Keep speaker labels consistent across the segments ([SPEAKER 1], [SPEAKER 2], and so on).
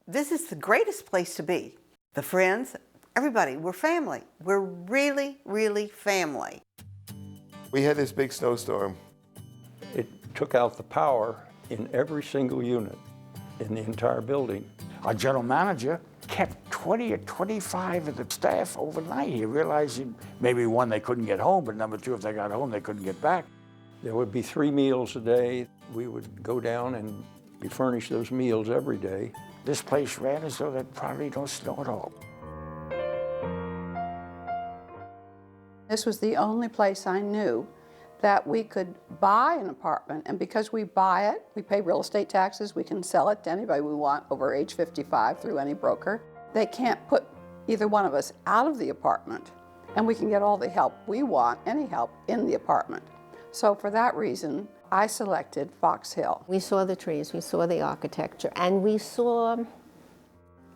[SPEAKER 1] This is the greatest place to be. The friends, everybody, we're family. We're really, really family.
[SPEAKER 2] We had this big snowstorm.
[SPEAKER 3] It took out the power in every single unit in the entire building.
[SPEAKER 4] Our general manager kept 20 or 25 of the staff overnight. He realized maybe one, they couldn't get home, but number two, if they got home, they couldn't get back.
[SPEAKER 3] There would be 3 meals a day. We would go down and be furnished those meals every day.
[SPEAKER 4] This place ran as though there'd probably no snow at all.
[SPEAKER 5] This was the only place I knew that we could buy an apartment, and because we buy it, we pay real estate taxes, we can sell it to anybody we want over age 55 through any broker. They can't put either one of us out of the apartment, and we can get all the help we want, any help, in the apartment. So for that reason, I selected Fox Hill.
[SPEAKER 6] We saw the trees, we saw the architecture, and we saw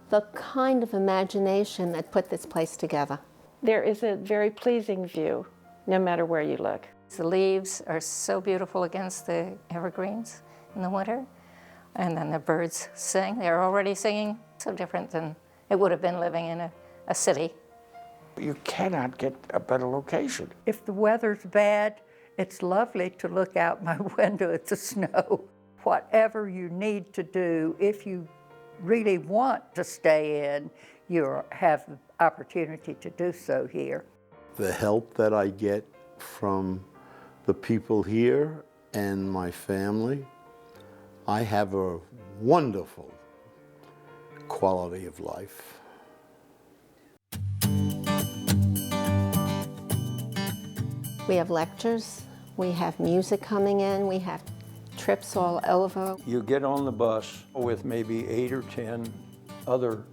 [SPEAKER 6] the kind of imagination that put this place together.
[SPEAKER 7] There is a very pleasing view, no matter where you look.
[SPEAKER 8] The leaves are so beautiful against the evergreens in the winter, and then the birds sing. They're already singing, so different than it would have been living in a city.
[SPEAKER 4] You cannot get a better location.
[SPEAKER 9] If the weather's bad, it's lovely to look out my window at the snow. Whatever you need to do, if you really want to stay in, you have the opportunity to do so here.
[SPEAKER 10] The help that I get from the people here and my family, I have a wonderful quality of life.
[SPEAKER 6] We have lectures, we have music coming in, we have trips all over.
[SPEAKER 3] You get on the bus with maybe 8 or 10 other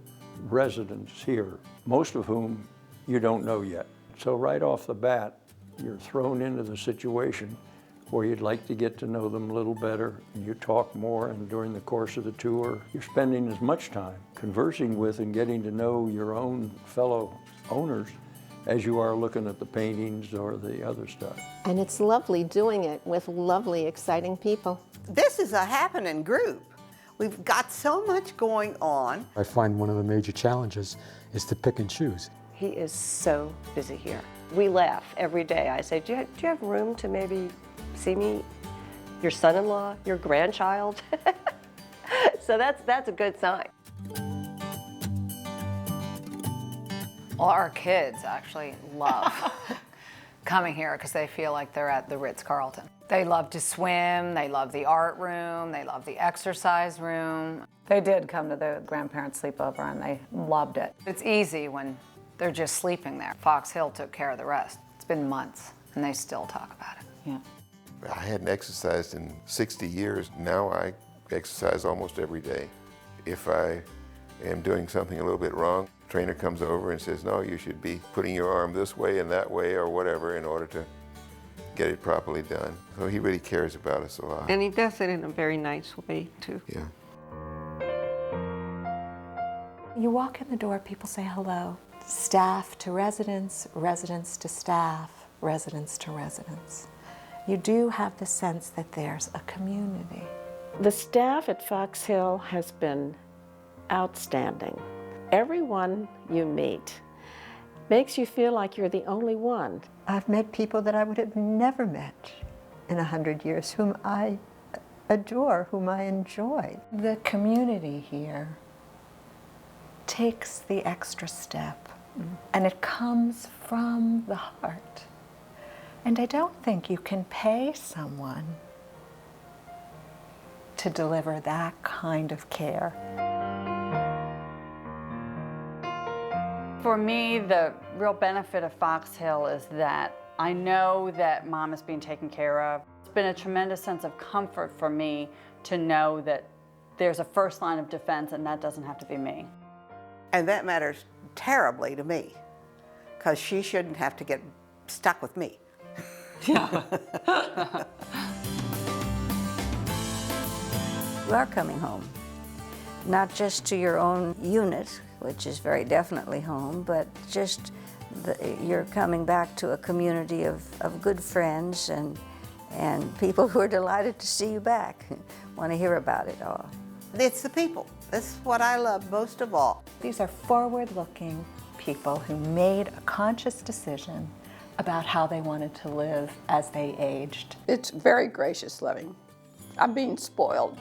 [SPEAKER 3] residents here, most of whom you don't know yet. So right off the bat, you're thrown into the situation where you'd like to get to know them a little better, and you talk more, and during the course of the tour, you're spending as much time conversing with and getting to know your own fellow owners as you are looking at the paintings or the other stuff.
[SPEAKER 6] And it's lovely doing it with lovely, exciting people.
[SPEAKER 1] This is a happening group. We've got so much going on.
[SPEAKER 11] I find one of the major challenges is to pick and choose.
[SPEAKER 7] He is so busy here. We laugh every day. I say, do you have room to maybe see me, your son-in-law, your grandchild? So that's a good sign.
[SPEAKER 12] Well, our kids actually love coming here because they feel like they're at the Ritz-Carlton. They love to swim, they love the art room, they love the exercise room. They did come to the grandparents' sleepover and they loved it. It's easy when they're just sleeping there. Fox Hill took care of the rest. It's been months and they still talk about it. Yeah.
[SPEAKER 2] I hadn't exercised in 60 years. Now I exercise almost every day. If I am doing something a little bit wrong, the trainer comes over and says, no, you should be putting your arm this way and that way or whatever in order to get it properly done. So he really cares about us a lot.
[SPEAKER 7] And he does it in a very nice way, too.
[SPEAKER 2] Yeah.
[SPEAKER 13] You walk in the door, people say hello. Staff to residents, residents to staff, residents to residents. You do have the sense that there's a community.
[SPEAKER 7] The staff at Fox Hill has been outstanding. Everyone you meet makes you feel like you're the only one.
[SPEAKER 9] I've met people that I would have never met in 100 years, whom I adore, whom I enjoy.
[SPEAKER 13] The community here takes the extra step, and it comes from the heart. And I don't think you can pay someone to deliver that kind of care.
[SPEAKER 12] For me, the real benefit of Fox Hill is that I know that Mom is being taken care of. It's been a tremendous sense of comfort for me to know that there's a first line of defense and that doesn't have to be me.
[SPEAKER 1] And that matters terribly to me, because she shouldn't have to get stuck with me.
[SPEAKER 9] Yeah.
[SPEAKER 14] You are coming home, not just to your own unit, which is very definitely home, but just you're coming back to a community of good friends and people who are delighted to see you back, want to hear about it all.
[SPEAKER 1] It's the people. That's what I love most of all.
[SPEAKER 13] These are forward-looking people who made a conscious decision about how they wanted to live as they aged.
[SPEAKER 5] It's very gracious living. I'm being spoiled.